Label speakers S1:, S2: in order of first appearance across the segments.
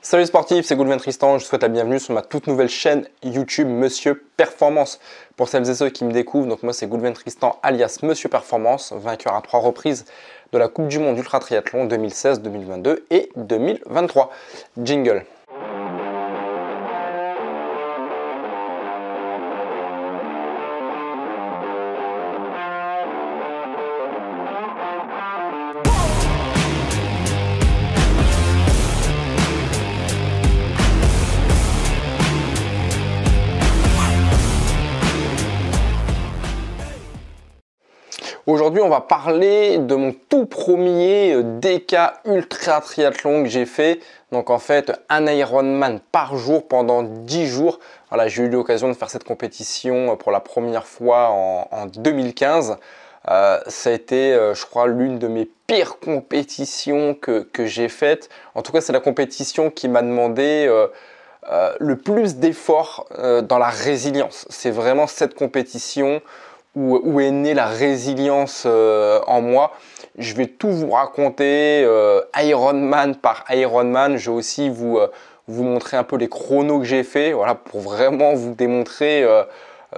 S1: Salut sportif, c'est Goulven Tristan, je vous souhaite la bienvenue sur ma toute nouvelle chaîne YouTube Monsieur Performance. Pour celles et ceux qui me découvrent, donc moi c'est Goulven Tristan alias Monsieur Performance, vainqueur à 3 reprises de la Coupe du Monde Ultra Triathlon 2016, 2022 et 2023. Jingle. Aujourd'hui, on va parler de mon tout premier DK Ultra Triathlon que j'ai fait. Donc en fait, un Ironman par jour pendant 10 jours. Voilà, j'ai eu l'occasion de faire cette compétition pour la première fois en 2015. Ça a été, je crois, l'une de mes pires compétitions que j'ai faites. En tout cas, c'est la compétition qui m'a demandé le plus d'efforts dans la résilience. C'est vraiment cette compétition où est née la résilience en moi. Je vais tout vous raconter Ironman par Ironman. Je vais aussi vous montrer un peu les chronos que j'ai fait, voilà, pour vraiment vous démontrer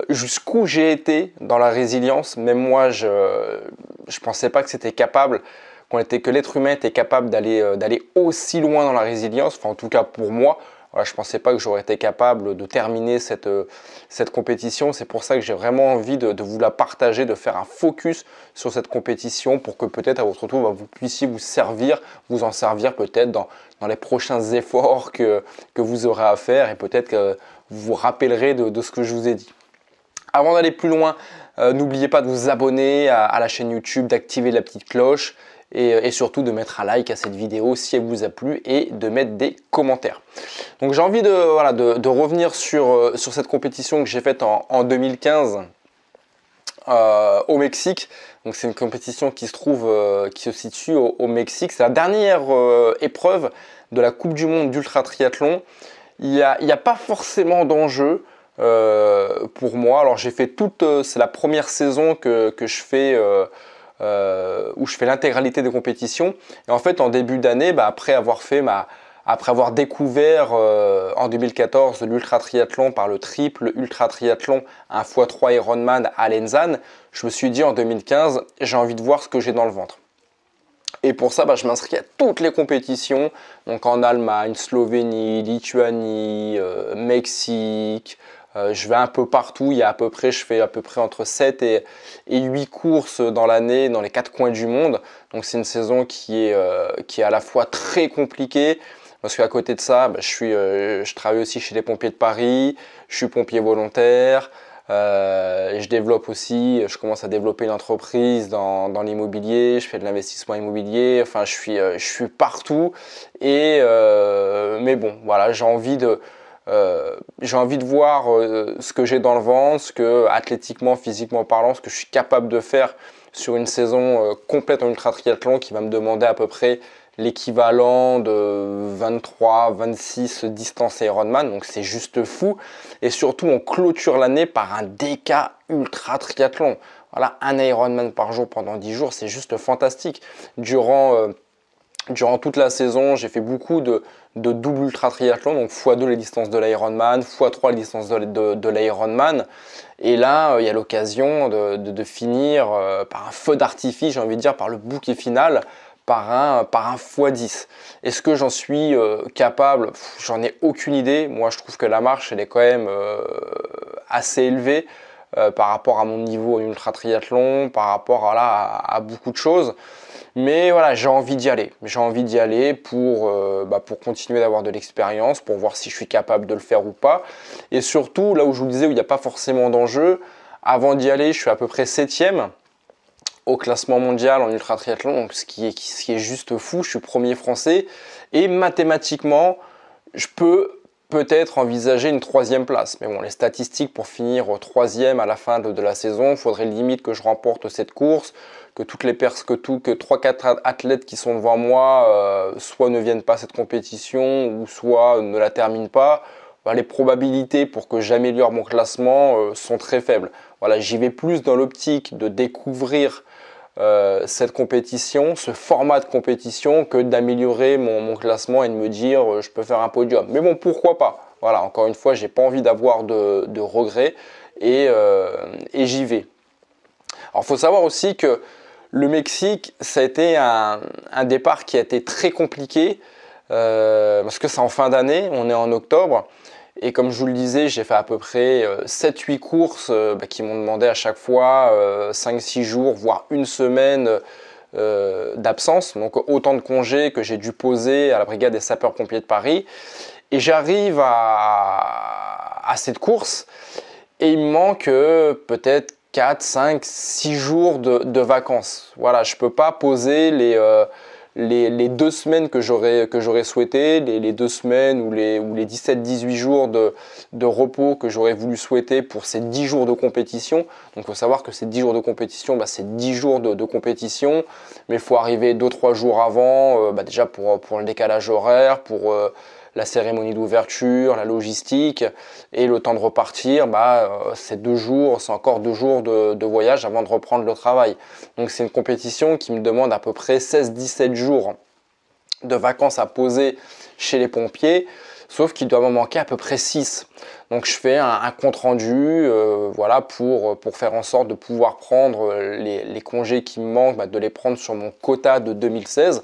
S1: jusqu'où j'ai été dans la résilience. Même moi, je pensais pas que c'était capable, que l'être humain était capable d'aller aussi loin dans la résilience. Enfin, en tout cas pour moi. Voilà, je ne pensais pas que j'aurais été capable de terminer cette compétition. C'est pour ça que j'ai vraiment envie de vous la partager, de faire un focus sur cette compétition pour que peut-être à votre tour, vous puissiez vous en servir peut-être dans les prochains efforts que vous aurez à faire et peut-être que vous vous rappellerez de ce que je vous ai dit. Avant d'aller plus loin, n'oubliez pas de vous abonner à la chaîne YouTube, d'activer la petite cloche. Et surtout de mettre un like à cette vidéo si elle vous a plu et de mettre des commentaires. Donc j'ai envie de revenir sur cette compétition que j'ai faite en 2015 au Mexique. Donc c'est une compétition qui se situe au Mexique. C'est la dernière épreuve de la Coupe du Monde d'Ultra Triathlon. Il n'y a pas forcément d'enjeu pour moi. Alors j'ai fait c'est la première saison que je fais où je fais l'intégralité des compétitions. Et en fait, en début d'année, après avoir découvert en 2014 l'ultra triathlon par le triple ultra triathlon 1x3 Ironman à Lenzane, je me suis dit en 2015, j'ai envie de voir ce que j'ai dans le ventre. Et pour ça, je m'inscris à toutes les compétitions, donc en Allemagne, Slovénie, Lituanie, Mexique. Je vais un peu partout, je fais à peu près entre 7 et 8 courses dans l'année, dans les 4 coins du monde. Donc c'est une saison qui est à la fois très compliquée, parce qu'à côté de ça, je travaille aussi chez les pompiers de Paris, je suis pompier volontaire, je commence à développer une entreprise dans l'immobilier, je fais de l'investissement immobilier, enfin je suis partout. Mais bon, voilà, j'ai envie de voir ce que j'ai dans le ventre, ce que athlétiquement, physiquement parlant, ce que je suis capable de faire sur une saison complète en ultra triathlon qui va me demander à peu près l'équivalent de 23-26 distances Ironman, donc c'est juste fou. Et surtout, on clôture l'année par un DK ultra triathlon. Voilà, un Ironman par jour pendant 10 jours, c'est juste fantastique. Durant toute la saison, j'ai fait beaucoup de double ultra triathlon, donc x2 les distances de l'Ironman, x3 les distances de l'Ironman. Et là, il y a l'occasion de finir par un feu d'artifice, j'ai envie de dire, par le bouquet final, par un x10. Est-ce que j'en suis capable? J'en ai aucune idée. Moi, je trouve que la marche, elle est quand même assez élevée par rapport à mon niveau en ultra triathlon, par rapport à beaucoup de choses. Mais voilà, j'ai envie d'y aller. J'ai envie d'y aller pour continuer d'avoir de l'expérience, pour voir si je suis capable de le faire ou pas. Et surtout, là où je vous disais, où il n'y a pas forcément d'enjeu, avant d'y aller, je suis à peu près 7e au classement mondial en ultra triathlon, donc ce qui est juste fou. Je suis premier français et mathématiquement, je peux peut-être envisager une 3e place. Mais bon, les statistiques pour finir 3e à la fin de la saison, il faudrait limite que je remporte cette course, que 3-4 athlètes qui sont devant moi soit ne viennent pas à cette compétition ou soit ne la terminent pas. Les probabilités pour que j'améliore mon classement sont très faibles. Voilà, j'y vais plus dans l'optique de découvrir cette compétition, ce format de compétition, que d'améliorer mon classement et de me dire je peux faire un podium. Mais bon, pourquoi pas? Voilà, encore une fois, j'ai pas envie d'avoir de regrets et j'y vais. Alors, il faut savoir aussi que le Mexique, ça a été un départ qui a été très compliqué parce que c'est en fin d'année, on est en octobre. Et comme je vous le disais, j'ai fait à peu près 7-8 courses qui m'ont demandé à chaque fois 5-6 jours, voire une semaine d'absence. Donc autant de congés que j'ai dû poser à la brigade des sapeurs-pompiers de Paris. Et j'arrive à cette course et il me manque peut-être 4, 5, 6 jours de vacances. Voilà, je ne peux pas poser les 2 semaines que j'aurais souhaité, les 2 semaines ou les 17-18 jours de repos que j'aurais voulu souhaiter pour ces 10 jours de compétition. Donc il faut savoir que ces 10 jours de compétition, c'est 10 jours de compétition, mais il faut arriver 2-3 jours avant, déjà pour le décalage horaire, pour la cérémonie d'ouverture, la logistique, et le temps de repartir, c'est 2 jours, c'est encore 2 jours de voyage avant de reprendre le travail. Donc c'est une compétition qui me demande à peu près 16-17 jours de vacances à poser chez les pompiers, sauf qu'il doit m'en manquer à peu près 6. Donc je fais un compte rendu voilà, pour faire en sorte de pouvoir prendre les congés qui me manquent, de les prendre sur mon quota de 2016,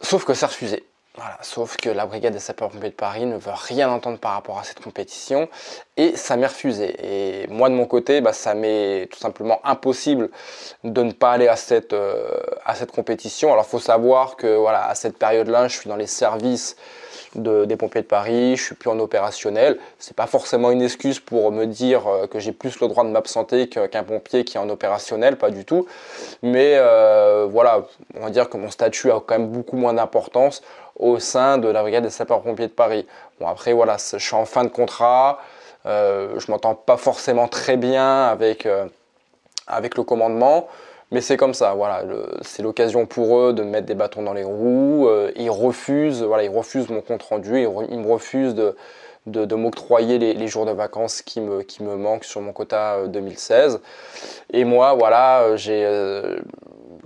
S1: sauf que c'est refusé. Voilà, sauf que la brigade des sapeurs-pompiers de Paris ne veut rien entendre par rapport à cette compétition et ça m'est refusé. Et moi de mon côté, ça m'est tout simplement impossible de ne pas aller à cette compétition. Alors il faut savoir que voilà, à cette période-là, je suis dans les services des pompiers de Paris, je suis plus en opérationnel. C'est pas forcément une excuse pour me dire que j'ai plus le droit de m'absenter qu'un pompier qui est en opérationnel, pas du tout. Mais voilà, on va dire que mon statut a quand même beaucoup moins d'importance au sein de la brigade des sapeurs-pompiers de Paris. Bon après voilà, je suis en fin de contrat, je m'entends pas forcément très bien avec le commandement. Mais c'est comme ça, voilà, c'est l'occasion pour eux de me mettre des bâtons dans les roues. Ils refusent mon compte rendu, ils me refusent de m'octroyer les jours de vacances qui me manquent sur mon quota 2016. Et moi, voilà,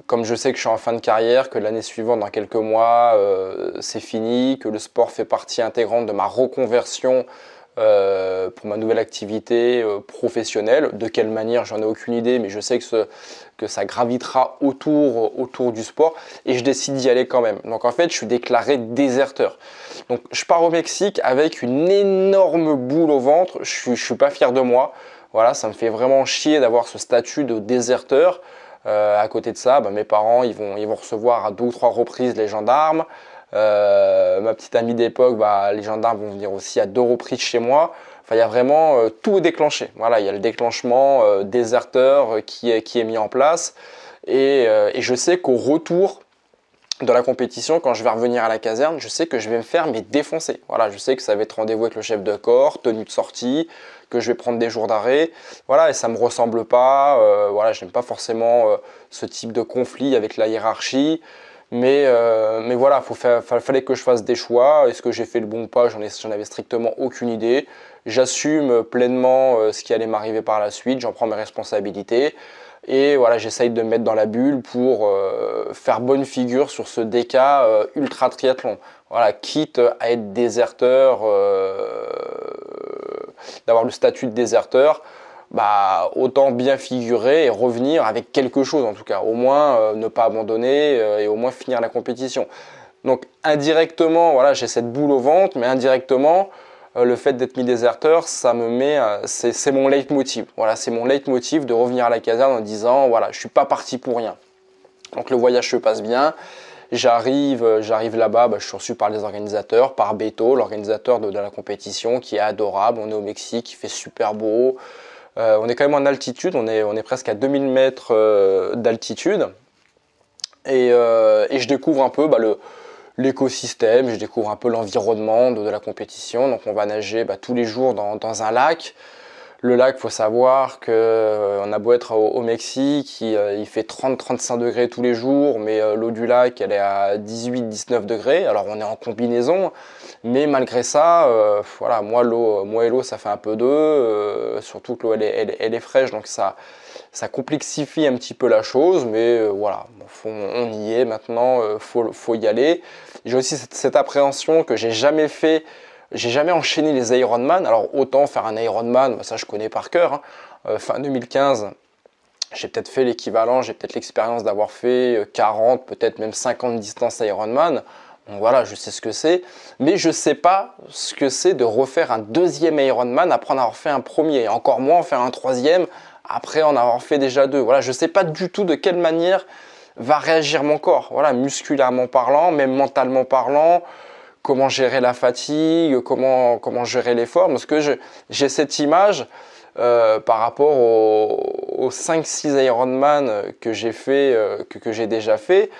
S1: comme je sais que je suis en fin de carrière, que l'année suivante, dans quelques mois, c'est fini, que le sport fait partie intégrante de ma reconversion pour ma nouvelle activité professionnelle. De quelle manière, j'en ai aucune idée, mais je sais que ça gravitera autour du sport et je décide d'y aller quand même. Donc en fait, je suis déclaré déserteur. Donc je pars au Mexique avec une énorme boule au ventre. Je suis pas fier de moi. Voilà, ça me fait vraiment chier d'avoir ce statut de déserteur. À côté de ça, mes parents ils vont recevoir à 2 ou 3 reprises les gendarmes. Ma petite amie d'époque, les gendarmes vont venir aussi à 2 reprises chez moi. Enfin, il y a vraiment tout déclenché. Voilà, il y a le déclenchement déserteur qui est mis en place. Et je sais qu'au retour de la compétition, quand je vais revenir à la caserne, je sais que je vais me faire défoncer. Voilà, je sais que ça va être rendez-vous avec le chef de corps, tenue de sortie, que je vais prendre des jours d'arrêt. Voilà, et ça me ressemble pas. Voilà, j'aime pas forcément ce type de conflit avec la hiérarchie. Mais voilà, fallait que je fasse des choix. Est-ce que j'ai fait le bon pas? J'en avais strictement aucune idée. J'assume pleinement ce qui allait m'arriver par la suite. J'en prends mes responsabilités. Et voilà, j'essaye de me mettre dans la bulle pour faire bonne figure sur ce DK ultra triathlon. Voilà, quitte à être déserteur, d'avoir le statut de déserteur, autant bien figurer et revenir avec quelque chose en tout cas. Au moins ne pas abandonner et au moins finir la compétition. Donc indirectement, voilà, j'ai cette boule au ventre, mais indirectement, le fait d'être mis déserteur, ça me met, c'est mon leitmotiv. Voilà, c'est mon leitmotiv de revenir à la caserne en disant, voilà, je suis pas parti pour rien. Donc le voyage se passe bien. J'arrive là-bas, je suis reçu par les organisateurs, par Beto, l'organisateur de la compétition, qui est adorable. On est au Mexique, il fait super beau. On est quand même en altitude, on est presque à 2000 mètres d'altitude. Et je découvre un peu l'écosystème, je découvre un peu l'environnement de la compétition. Donc on va nager tous les jours dans un lac. Le lac, faut savoir que on a beau être au Mexique, il fait 30-35 degrés tous les jours, mais l'eau du lac, elle est à 18-19 degrés. Alors on est en combinaison, mais malgré ça, voilà, moi et l'eau, ça fait un peu d'eux, surtout que l'eau, elle est fraîche, donc ça complexifie un petit peu la chose, mais voilà, on y est maintenant, faut y aller. J'ai aussi cette appréhension que j'ai jamais fait. J'ai jamais enchaîné les Ironman. Alors autant faire un Ironman, ça je connais par cœur, hein. Fin 2015, j'ai peut-être fait l'équivalent, j'ai peut-être l'expérience d'avoir fait 40, peut-être même 50 distances Ironman. Donc voilà, je sais ce que c'est. Mais je ne sais pas ce que c'est de refaire un deuxième Ironman après en avoir fait un premier. Et encore moins en faire un troisième après en avoir fait déjà deux. Voilà, je ne sais pas du tout de quelle manière va réagir mon corps. Voilà, musculairement parlant, même mentalement parlant. Comment gérer la fatigue, comment gérer l'effort. Parce que j'ai cette image par rapport aux 5-6 Ironman que j'ai fait, que j'ai déjà fait.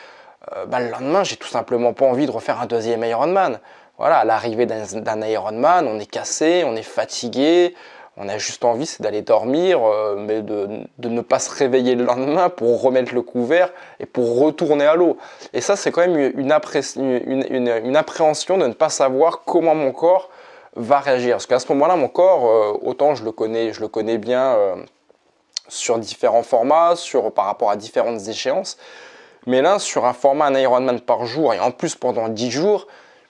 S1: Le lendemain, j'ai tout simplement pas envie de refaire un deuxième Ironman. Voilà, à l'arrivée d'un Ironman, on est cassé, on est fatigué, on a juste envie, c'est d'aller dormir, mais de ne pas se réveiller le lendemain pour remettre le couvert et pour retourner à l'eau. Et ça, c'est quand même une appréhension de ne pas savoir comment mon corps va réagir. Parce qu'à ce moment-là, mon corps, autant je le connais bien sur différents formats, par rapport à différentes échéances. Mais là, sur un format, un Ironman par jour, et en plus pendant 10 jours,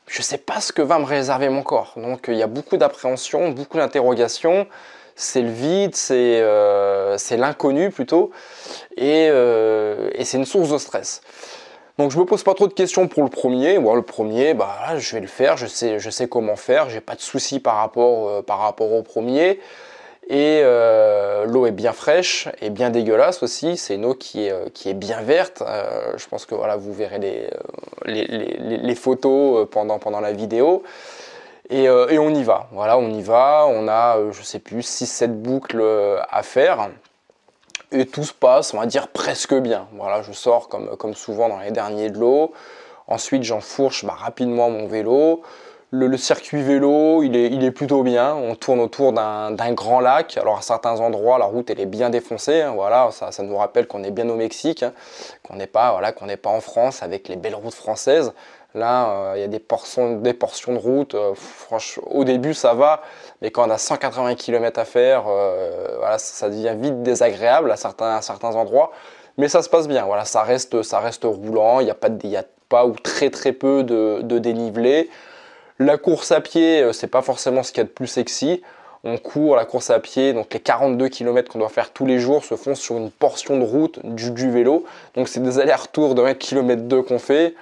S1: je ne sais pas ce que va me réserver mon corps. Donc il y a beaucoup d'appréhension, beaucoup d'interrogations. C'est le vide, c'est l'inconnu plutôt. Et c'est une source de stress. Donc je me pose pas trop de questions pour le premier. Bon, le premier, là, je vais le faire, je sais comment faire, j'ai pas de soucis par rapport au premier. Et l'eau est bien fraîche et bien dégueulasse aussi. C'est une eau qui est bien verte. Je pense que voilà, vous verrez les photos pendant la vidéo. Et on y va. Voilà, on y va. On a, je sais plus, 6-7 boucles à faire. Et tout se passe, on va dire, presque bien. Voilà, je sors comme souvent dans les derniers de l'eau. Ensuite, j'enfourche rapidement mon vélo. Le circuit vélo, il est plutôt bien. On tourne autour d'un grand lac. Alors à certains endroits, la route elle est bien défoncée. Hein, voilà, ça nous rappelle qu'on est bien au Mexique, hein, qu'on n'est pas en France avec les belles routes françaises. Là, il y a des portions de route. Franchement, au début, ça va, mais quand on a 180 km à faire, voilà, ça devient vite désagréable à certains endroits. Mais ça se passe bien. Voilà, ça reste roulant. Il n'y a pas ou très peu de dénivelé. La course à pied, c'est pas forcément ce qu'il y a de plus sexy. On court la course à pied, donc les 42 km qu'on doit faire tous les jours se font sur une portion de route du vélo. Donc c'est des allers-retours de 1 km 2 qu'on fait.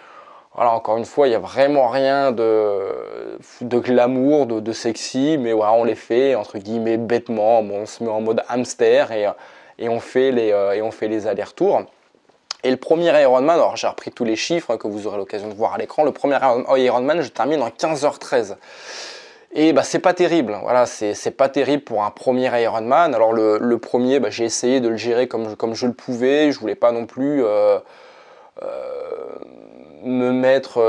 S1: Voilà, encore une fois, il n'y a vraiment rien de glamour, de sexy, mais voilà, on les fait entre guillemets bêtement. Bon, on se met en mode hamster et on fait les allers-retours. Et le premier Ironman, alors j'ai repris tous les chiffres que vous aurez l'occasion de voir à l'écran. Le premier Ironman, je termine en 15h13. Et c'est pas terrible. Voilà, c'est pas terrible pour un premier Ironman. Alors le premier, j'ai essayé de le gérer comme je le pouvais. Je voulais pas non plus me mettre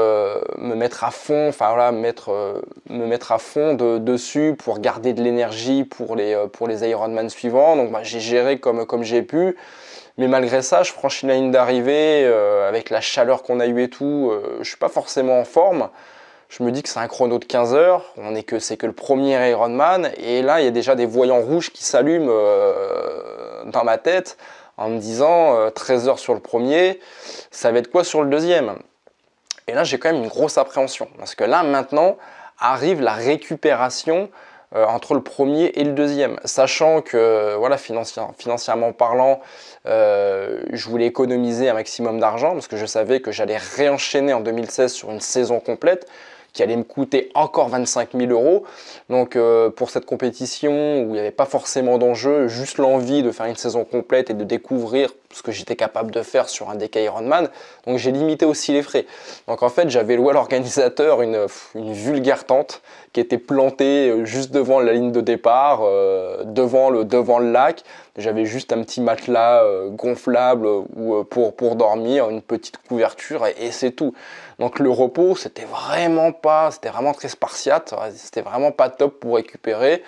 S1: à fond. Enfin voilà, me mettre à fond dessus pour garder de l'énergie pour les Ironman suivants. Donc j'ai géré comme j'ai pu. Mais malgré ça, je franchis la ligne d'arrivée avec la chaleur qu'on a eue et tout. Je suis pas forcément en forme. Je me dis que c'est un chrono de 15 heures. C'est que le premier Ironman. Et là, il y a déjà des voyants rouges qui s'allument dans ma tête en me disant 13 heures sur le premier, ça va être quoi sur le deuxième? Et là, j'ai quand même une grosse appréhension. Parce que là, maintenant, arrive la récupération entre le premier et le deuxième, sachant que voilà, financièrement parlant, je voulais économiser un maximum d'argent parce que je savais que j'allais réenchaîner en 2016 sur une saison complète qui allait me coûter encore 25 000 €. Donc pour cette compétition où il n'y avait pas forcément d'enjeu, juste l'envie de faire une saison complète et de découvrir ce que j'étais capable de faire sur un DK Ironman, donc j'ai limité aussi les frais. Donc en fait j'avais loué à l'organisateur une vulgaire tente qui était plantée juste devant la ligne de départ, devant le lac. J'avais juste un petit matelas gonflable pour dormir, une petite couverture et c'est tout. Donc le repos, c'était vraiment très spartiate, c'était vraiment pas top pour récupérer.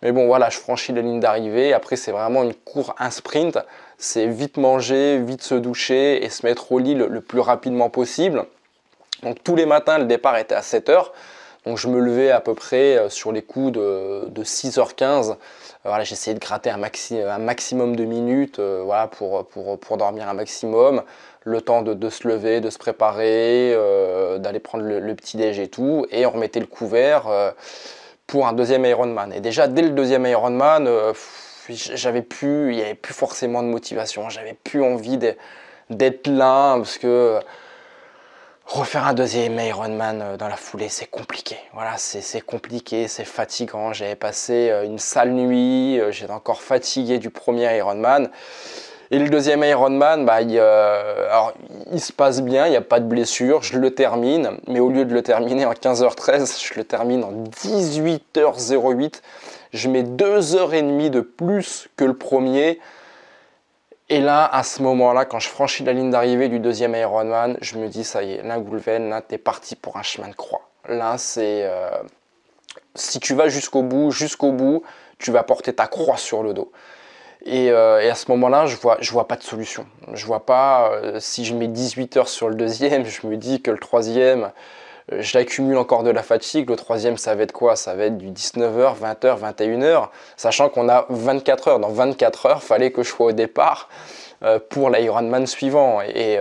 S1: Mais bon voilà, je franchis la ligne d'arrivée. Après c'est vraiment un sprint, c'est vite manger, vite se doucher et se mettre au lit le plus rapidement possible. Donc tous les matins, le départ était à 7 heures. Donc je me levais à peu près sur les coups de 6h15. Voilà, j'essayais de gratter un maximum de minutes voilà, pour dormir un maximum. Le temps de se lever, de se préparer, d'aller prendre le petit-déj et tout. Et on remettait le couvert pour un deuxième Ironman. Et déjà, dès le deuxième Ironman, il n'y avait plus forcément de motivation. J'avais plus envie d'être là parce que refaire un deuxième Ironman dans la foulée, c'est compliqué. Voilà, c'est compliqué, c'est fatigant. J'avais passé une sale nuit, j'étais encore fatigué du premier Ironman. Et le deuxième Ironman, il se passe bien, il n'y a pas de blessure, je le termine. Mais au lieu de le terminer en 15h13, je le termine en 18h08. Je mets 2h30 de plus que le premier. Et là, à ce moment-là, quand je franchis la ligne d'arrivée du deuxième Ironman, je me dis, ça y est, là, Goulven, là, t'es parti pour un chemin de croix. Là, c'est... si tu vas jusqu'au bout, tu vas porter ta croix sur le dos. Et à ce moment-là, je vois pas de solution. Je vois pas, si je mets 18 heures sur le deuxième, je me dis que le troisième, j'accumule encore de la fatigue. Le troisième, ça va être quoi? Ça va être du 19h, 20h, 21h, sachant qu'on a 24 heures. Dans 24 heures, il fallait que je sois au départ pour l'Ironman suivant. Et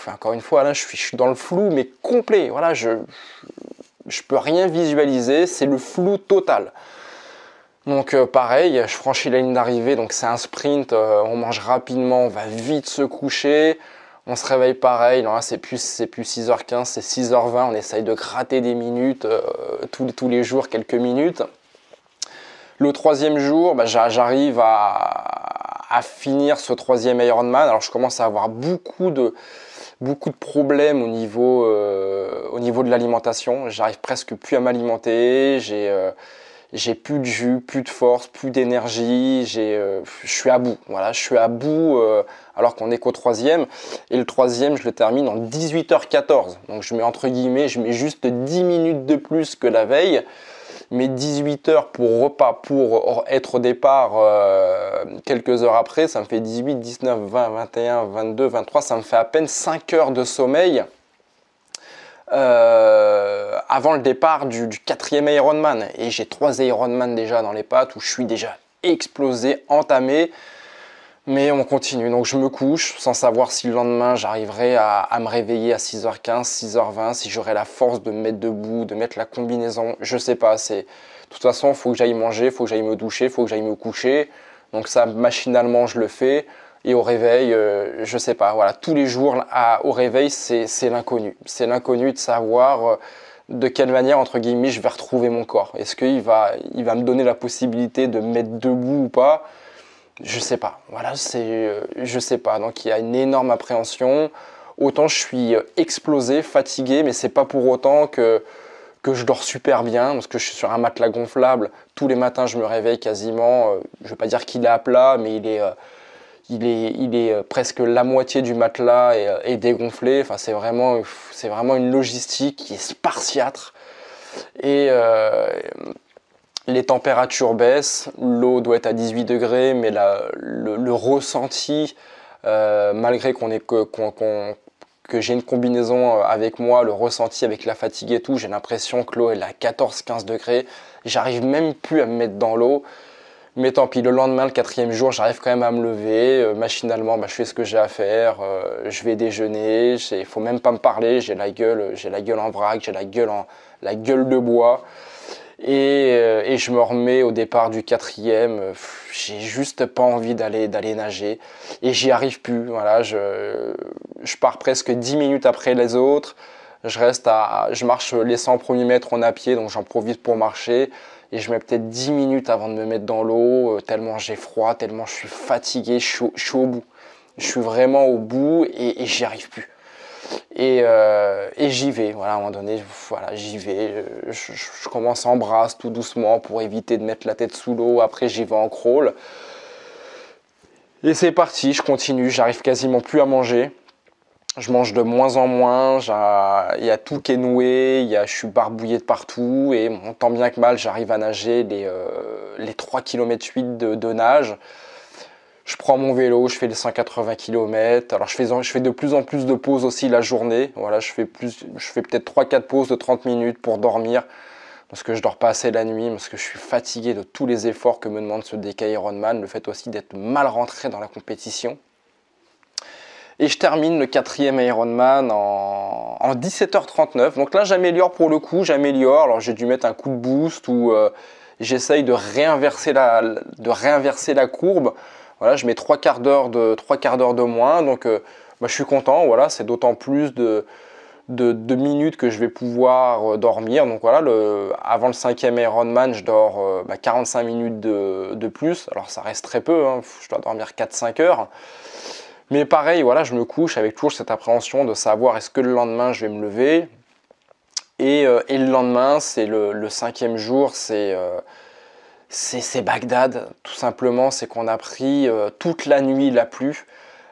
S1: encore une fois, là, je suis dans le flou, mais complet. Voilà, je peux rien visualiser, c'est le flou total. Donc pareil, je franchis la ligne d'arrivée, donc c'est un sprint, on mange rapidement, on va vite se coucher. On se réveille pareil, là c'est plus 6h15, c'est 6h20, on essaye de gratter des minutes, tous les jours, quelques minutes. Le troisième jour, j'arrive à finir ce troisième Ironman. Alors je commence à avoir beaucoup de problèmes au niveau de l'alimentation. J'arrive presque plus à m'alimenter, j'ai plus de jus, plus de force, plus d'énergie, je suis à bout. Voilà, je suis à bout alors qu'on est qu'au troisième. Et le troisième, je le termine en 18h14. Donc je mets juste 10 minutes de plus que la veille. Mais 18 heures pour être au départ quelques heures après, ça me fait 18, 19, 20, 21, 22, 23. Ça me fait à peine 5 heures de sommeil. Avant le départ du quatrième Ironman, et j'ai 3 Ironman déjà dans les pattes où je suis déjà explosé, entamé, mais on continue. Donc je me couche sans savoir si le lendemain j'arriverai à me réveiller à 6h15, 6h20, si j'aurai la force de me mettre debout, de mettre la combinaison, je sais pas. De toute façon, il faut que j'aille manger, il faut que j'aille me doucher, il faut que j'aille me coucher, donc ça machinalement je le fais. Et au réveil, je sais pas, voilà, tous les jours au réveil, c'est l'inconnu. C'est l'inconnu de savoir de quelle manière, entre guillemets, je vais retrouver mon corps. Est-ce qu'il va me donner la possibilité de me mettre debout ou pas? Je sais pas. Voilà, je sais pas. Donc il y a une énorme appréhension. Autant je suis explosé, fatigué, mais c'est pas pour autant que je dors super bien, parce que je suis sur un matelas gonflable. Tous les matins, je me réveille quasiment. Je vais pas dire qu'il est à plat, mais il est presque la moitié du matelas est dégonflé. Enfin, c'est vraiment une logistique qui est spartiate. Et les températures baissent, l'eau doit être à 18 degrés, mais le ressenti, malgré que j'ai une combinaison avec moi, le ressenti avec la fatigue et tout, j'ai l'impression que l'eau est à 14-15 degrés. J'arrive même plus à me mettre dans l'eau. Mais tant pis, le lendemain, le quatrième jour, j'arrive quand même à me lever. Machinalement, je fais ce que j'ai à faire. Je vais déjeuner. Il faut même pas me parler. J'ai la gueule en vrac. J'ai la gueule de bois. Et je me remets au départ du quatrième. J'ai juste pas envie d'aller nager. Et j'y arrive plus. Voilà, je pars presque 10 minutes après les autres. Je marche les 100 premiers mètres en à pied, donc j'en profite pour marcher. Et je mets peut-être 10 minutes avant de me mettre dans l'eau, tellement j'ai froid, tellement je suis fatigué, je suis au bout. Je suis vraiment au bout et j'y arrive plus. Et j'y vais, voilà, à un moment donné, voilà, j'y vais. Je commence en brasse tout doucement pour éviter de mettre la tête sous l'eau. Après, j'y vais en crawl. Et c'est parti, je continue, j'arrive quasiment plus à manger. Je mange de moins en moins, il y a tout qui est noué, je suis barbouillé de partout et bon, tant bien que mal, j'arrive à nager les 3 km 8 de nage. Je prends mon vélo, je fais les 180 km. Alors je fais de plus en plus de pauses aussi la journée. Voilà, je fais peut-être 3-4 pauses de 30 minutes pour dormir parce que je dors pas assez la nuit, parce que je suis fatigué de tous les efforts que me demande ce DK Ironman, le fait aussi d'être mal rentré dans la compétition. Et je termine le 4e Ironman en 17h39. Donc là, j'améliore pour le coup, j'améliore. Alors j'ai dû mettre un coup de boost ou j'essaye de réinverser la courbe. Voilà, je mets 3/4 de moins. Donc je suis content. Voilà, c'est d'autant plus de minutes que je vais pouvoir dormir. Donc voilà, avant le 5e Ironman, je dors 45 minutes de plus. Alors ça reste très peu, hein, je dois dormir 4-5 heures. Mais pareil, voilà, je me couche avec toujours cette appréhension de savoir est-ce que le lendemain je vais me lever. Et le lendemain, c'est le 5e jour, c'est Bagdad. Tout simplement, c'est qu'on a pris toute la nuit, il a plu.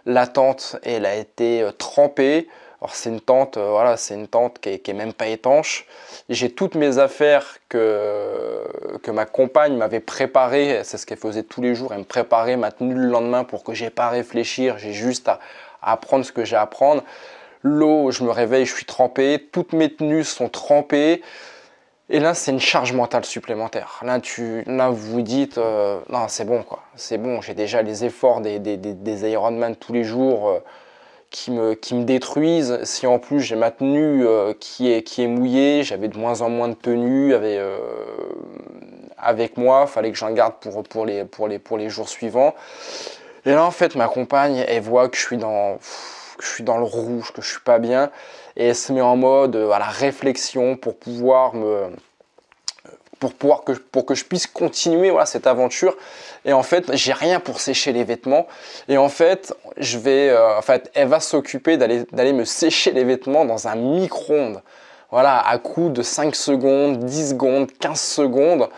S1: La tente, elle a été trempée. Alors c'est une tente, voilà, c'est une tente qui est même pas étanche. J'ai toutes mes affaires que ma compagne m'avait préparées. C'est ce qu'elle faisait tous les jours. Elle me préparait ma tenue le lendemain pour que j'ai pas à réfléchir. J'ai juste à apprendre ce que j'ai à apprendre. L'eau, je me réveille, je suis trempé. Toutes mes tenues sont trempées. Et là, c'est une charge mentale supplémentaire. Là vous vous dites, non, c'est bon, quoi. C'est bon, j'ai déjà les efforts des Ironman tous les jours qui me détruisent. Si en plus j'ai ma tenue qui est mouillée, j'avais de moins en moins de tenue avec moi, fallait que j'en garde pour les jours suivants. Et là, en fait, ma compagne, elle voit que je suis dans le rouge, que je suis pas bien, et elle se met en mode à la réflexion pour que je puisse continuer, voilà, cette aventure. Et en fait, j'ai rien pour sécher les vêtements. Et en fait, elle va s'occuper d'aller me sécher les vêtements dans un micro-ondes. Voilà, à coup de 5 secondes, 10 secondes, 15 secondes.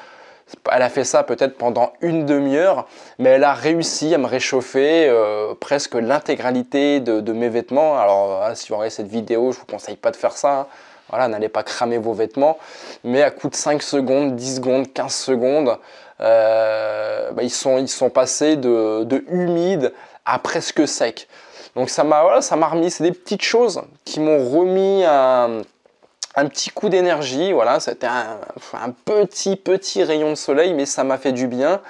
S1: Elle a fait ça peut-être pendant une demi-heure, mais elle a réussi à me réchauffer presque l'intégralité de mes vêtements. Alors, si vous regardez cette vidéo, je ne vous conseille pas de faire ça, hein. Voilà, n'allez pas cramer vos vêtements, mais à coup de 5 secondes, 10 secondes, 15 secondes, ils sont passés de humide à presque sec. Donc ça m'a remis, c'est des petites choses qui m'ont remis un petit coup d'énergie. Voilà, c'était un petit rayon de soleil, mais ça m'a fait du bien.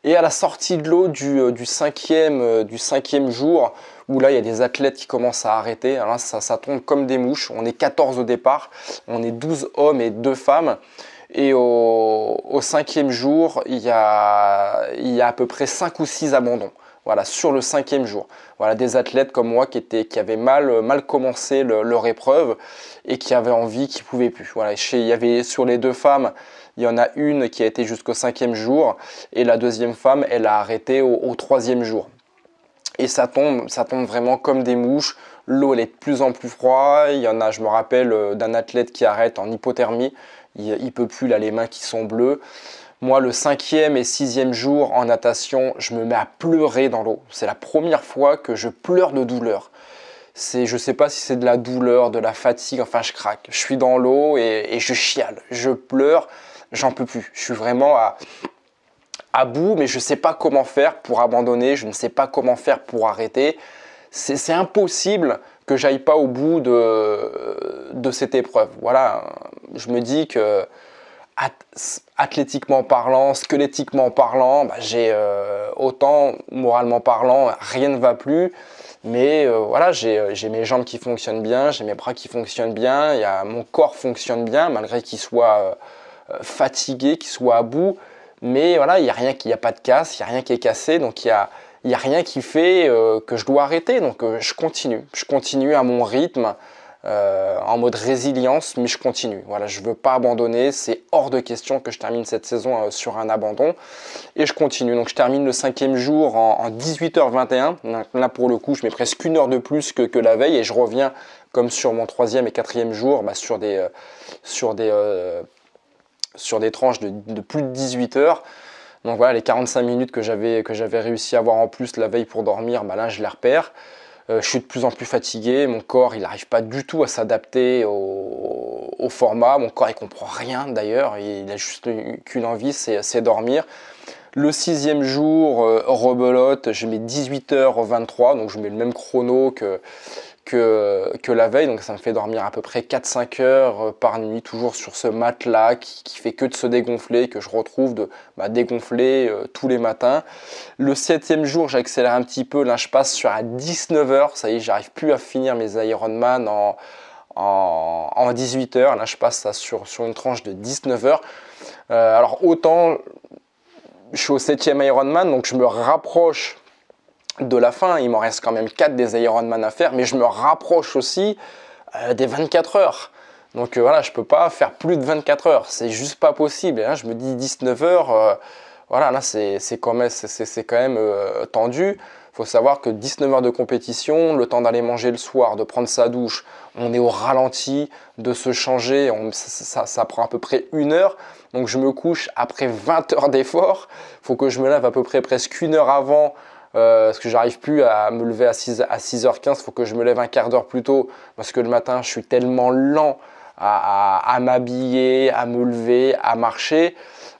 S1: Et à la sortie de l'eau du cinquième jour, où là il y a des athlètes qui commencent à arrêter, alors là, ça tombe comme des mouches. On est 14 au départ, on est 12 hommes et 2 femmes. Et au 5e jour, il y a à peu près 5 ou 6 abandons. Voilà, sur le 5e jour. Voilà, des athlètes comme moi qui avaient mal commencé leur épreuve et qui avaient envie, qui ne pouvaient plus. Voilà, il y avait sur les 2 femmes, il y en a une qui a été jusqu'au 5e jour et la deuxième femme, elle a arrêté au 3e jour. Et ça tombe vraiment comme des mouches. L'eau, elle est de plus en plus froide. Il y en a, je me rappelle d'un athlète qui arrête en hypothermie. Il peut plus, là, les mains qui sont bleues. Moi, le 5e et 6e jour en natation, je me mets à pleurer dans l'eau. C'est la première fois que je pleure de douleur. Je ne sais pas si c'est de la douleur, de la fatigue, enfin je craque. Je suis dans l'eau et je chiale, je pleure, j'en peux plus. Je suis vraiment à bout, mais je ne sais pas comment faire pour abandonner, je ne sais pas comment faire pour arrêter. C'est impossible que j'aille pas au bout de cette épreuve. Voilà, je me dis que athlétiquement parlant, squelettiquement parlant, j'ai autant moralement parlant, rien ne va plus. Mais voilà, j'ai mes jambes qui fonctionnent bien, j'ai mes bras qui fonctionnent bien, mon corps fonctionne bien malgré qu'il soit fatigué, qu'il soit à bout. Mais voilà, il n'y a pas de casse, il n'y a rien qui est cassé, donc il y a rien qui fait que je dois arrêter. Donc je continue à mon rythme. En mode résilience, mais je continue. Voilà, je ne veux pas abandonner. C'est hors de question que je termine cette saison sur un abandon. Et je continue. Donc, je termine le 5e jour en 18h21. Là, pour le coup, je mets presque 1 heure de plus que la veille. Et je reviens, comme sur mon 3e et 4e jour, sur des tranches de plus de 18 heures. Donc voilà, les 45 minutes que j'avais réussi à avoir en plus la veille pour dormir, là, je les repère. Je suis de plus en plus fatigué, mon corps il n'arrive pas du tout à s'adapter au format, mon corps il comprend rien d'ailleurs, il a juste qu'une envie, c'est dormir. Le 6e jour, rebelote, je mets 18h23, donc je mets le même chrono que la veille, donc ça me fait dormir à peu près 4-5 heures par nuit, toujours sur ce matelas qui fait que de se dégonfler, que je retrouve dégonfler tous les matins. Le 7e jour, j'accélère un petit peu, là je passe sur à 19 heures, ça y est, j'arrive plus à finir mes Ironman en 18 heures, là je passe ça sur une tranche de 19 heures. Alors autant je suis au 7e Ironman, donc je me rapproche de la fin, il m'en reste quand même 4 des Ironman à faire, mais je me rapproche aussi des 24 heures. Donc voilà, je peux pas faire plus de 24 heures, c'est juste pas possible. Et là, je me dis 19 heures, voilà, là c'est quand même tendu. Il faut savoir que 19 heures de compétition, le temps d'aller manger le soir, de prendre sa douche, on est au ralenti, de se changer, ça prend à peu près 1 heure. Donc je me couche après 20 heures d'effort, il faut que je me lève à peu près presque 1 heure avant, parce que j'arrive plus à me lever à 6h15, il faut que je me lève un quart d'heure plus tôt, parce que le matin je suis tellement lent à m'habiller, à me lever, à marcher.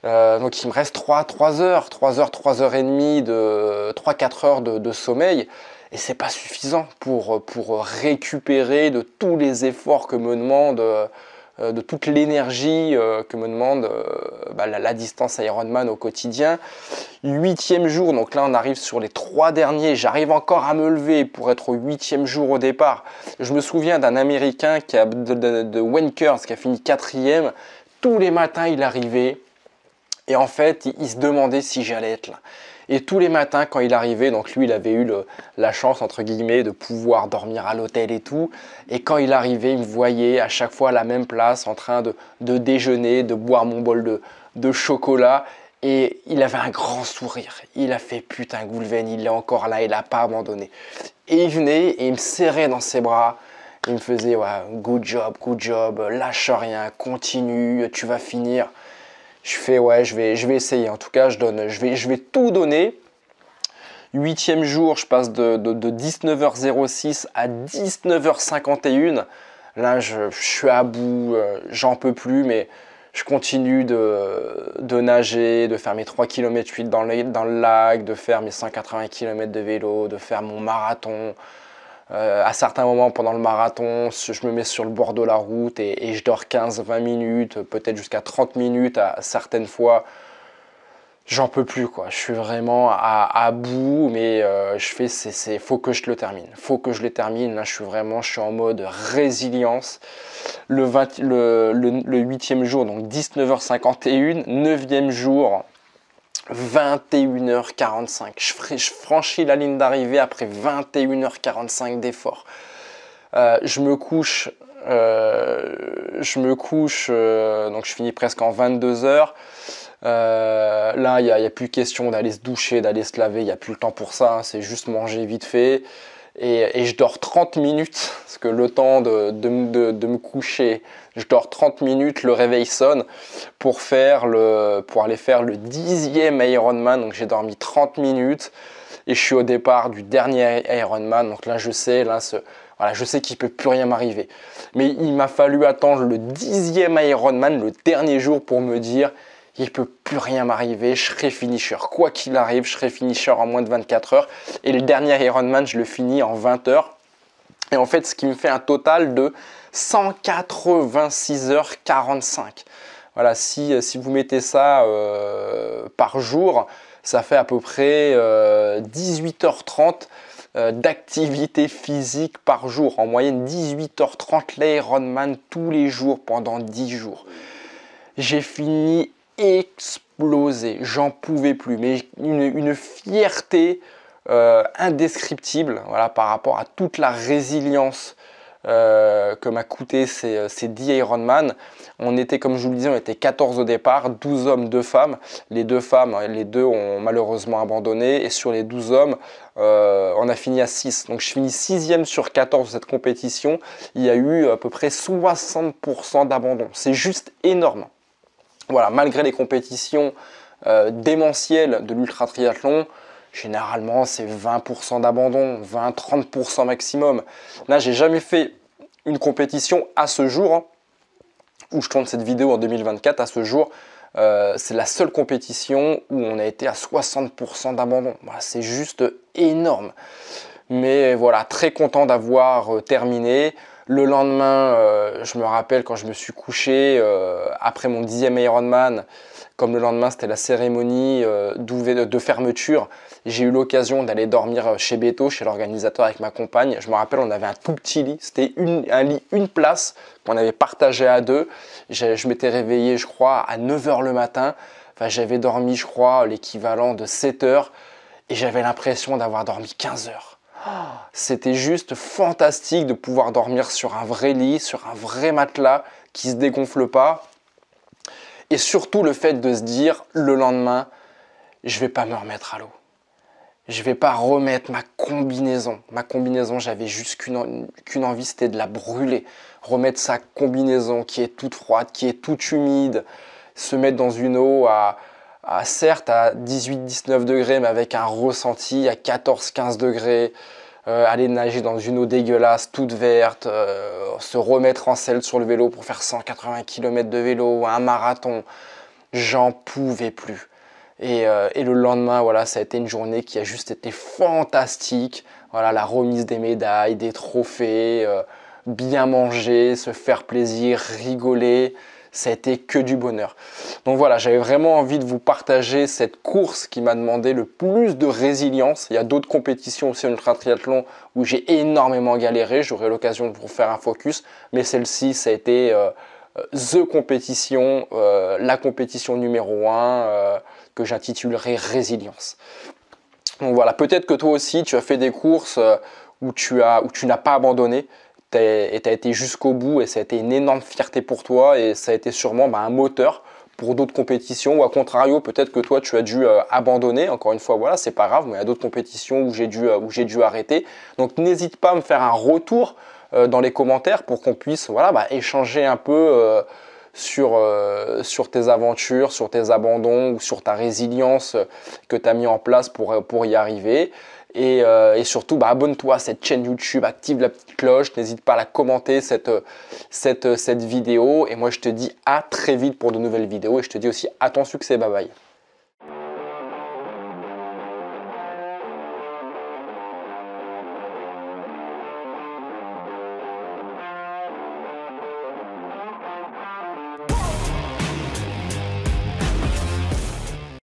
S1: Donc il me reste 3 heures, 3h30 3-4 heures de sommeil, et c'est pas suffisant pour récupérer de tous les efforts que me demande, de toute l'énergie que me demande la distance Ironman au quotidien. 8e jour, donc là on arrive sur les 3 derniers, j'arrive encore à me lever pour être au 8e jour au départ. Je me souviens d'un Américain de Wankers qui a fini 4e, tous les matins il arrivait, et en fait, il se demandait si j'allais être là. Et tous les matins, quand il arrivait, donc lui, il avait eu la chance, entre guillemets, de pouvoir dormir à l'hôtel et tout. Et quand il arrivait, il me voyait à chaque fois à la même place, en train de déjeuner, de boire mon bol de chocolat. Et il avait un grand sourire. Il a fait putain, Goulven, il est encore là, il n'a pas abandonné. Et il venait et il me serrait dans ses bras. Il me faisait ouais, good job, lâche rien, continue, tu vas finir. Je fais ouais, je vais essayer. En tout cas, je vais tout donner. 8e jour, je passe de 19h06 à 19h51. Là, je suis à bout, j'en peux plus, mais je continue de nager, de faire mes 3 km 8 dans le lac, de faire mes 180 km de vélo, de faire mon marathon. À certains moments pendant le marathon, je me mets sur le bord de la route et je dors 15-20 minutes, peut-être jusqu'à 30 minutes à certaines fois. J'en peux plus quoi, je suis vraiment à bout, mais faut que je le termine. Faut que je le termine, là je suis en mode résilience. Le 8e jour, donc 19h51, 9e jour, 21h45. Je franchis la ligne d'arrivée après 21h45 d'effort. Je me couche, donc je finis presque en 22h. Là, il n'y a plus question d'aller se doucher, d'aller se laver, il n'y a plus le temps pour ça, hein, c'est juste manger vite fait. Et je dors 30 minutes, parce que le temps de me coucher, je dors 30 minutes, le réveil sonne pour aller faire le 10e Ironman. Donc j'ai dormi 30 minutes et je suis au départ du dernier Ironman. Donc là je sais qu'il ne peut plus rien m'arriver. Mais il m'a fallu attendre le 10e Ironman, le dernier jour, pour me dire il ne peut plus rien m'arriver, je serai finisher. Quoi qu'il arrive, je serai finisher en moins de 24 heures. Et le dernier Ironman, je le finis en 20 heures. Et en fait, ce qui me fait un total de 186h45. Voilà, si vous mettez ça par jour, ça fait à peu près 18h30 d'activité physique par jour. En moyenne, 18h30 l'Ironman tous les jours pendant 10 jours. J'ai fini explosé, j'en pouvais plus, mais une fierté indescriptible, voilà, par rapport à toute la résilience que m'a coûté ces 10 Ironman. On était, comme je vous le disais, on était 14 au départ, 12 hommes, 2 femmes. Les deux ont malheureusement abandonné, et sur les 12 hommes, on a fini à 6. Donc je finis 6e sur 14 de cette compétition. Il y a eu à peu près 60% d'abandon. C'est juste énorme. Voilà, malgré les compétitions démentielles de l'ultra triathlon, généralement c'est 20% d'abandon, 20-30% maximum. Là, j'ai jamais fait une compétition à ce jour, hein, où je tourne cette vidéo en 2024, à ce jour. C'est la seule compétition où on a été à 60% d'abandon. Voilà, c'est juste énorme. Mais voilà, très content d'avoir terminé. Le lendemain, je me rappelle quand je me suis couché après mon 10e Ironman, comme le lendemain c'était la cérémonie de fermeture, j'ai eu l'occasion d'aller dormir chez Beto, chez l'organisateur avec ma compagne. Je me rappelle, on avait un tout petit lit, c'était un lit, une place qu'on avait partagé à deux. Je m'étais réveillé, je crois, à 9 h le matin. Enfin, j'avais dormi, je crois, l'équivalent de 7 heures et j'avais l'impression d'avoir dormi 15 heures. C'était juste fantastique de pouvoir dormir sur un vrai lit, sur un vrai matelas qui ne se dégonfle pas. Et surtout le fait de se dire le lendemain, je ne vais pas me remettre à l'eau. Je ne vais pas remettre ma combinaison. Ma combinaison, j'avais juste qu'une envie, c'était de la brûler. Remettre sa combinaison qui est toute froide, qui est toute humide. Se mettre dans une eau certes à 18-19 degrés, mais avec un ressenti à 14-15 degrés. Aller nager dans une eau dégueulasse, toute verte, se remettre en selle sur le vélo pour faire 180 km de vélo, un marathon, j'en pouvais plus. Et le lendemain, voilà, ça a été une journée qui a juste été fantastique. Voilà, la remise des médailles, des trophées, bien manger, se faire plaisir, rigoler. Ça a été que du bonheur. Donc voilà, j'avais vraiment envie de vous partager cette course qui m'a demandé le plus de résilience. Il y a d'autres compétitions aussi en ultra-triathlon où j'ai énormément galéré. J'aurai l'occasion de vous faire un focus. Mais celle-ci, ça a été the compétition, la compétition numéro 1 que j'intitulerai Résilience. Donc voilà, peut-être que toi aussi, tu as fait des courses où tu n'as pas abandonné. Et tu as été jusqu'au bout et ça a été une énorme fierté pour toi et ça a été sûrement un moteur pour d'autres compétitions ou à contrario peut-être que toi tu as dû abandonner. Encore une fois, voilà, c'est pas grave, mais il y a d'autres compétitions où j'ai dû arrêter. Donc n'hésite pas à me faire un retour dans les commentaires pour qu'on puisse échanger un peu sur tes aventures, sur tes abandons ou sur ta résilience que tu as mis en place pour y arriver. Et surtout, abonne-toi à cette chaîne YouTube, active la petite cloche, n'hésite pas à la commenter cette vidéo. Et moi, je te dis à très vite pour de nouvelles vidéos et je te dis aussi à ton succès, bye bye.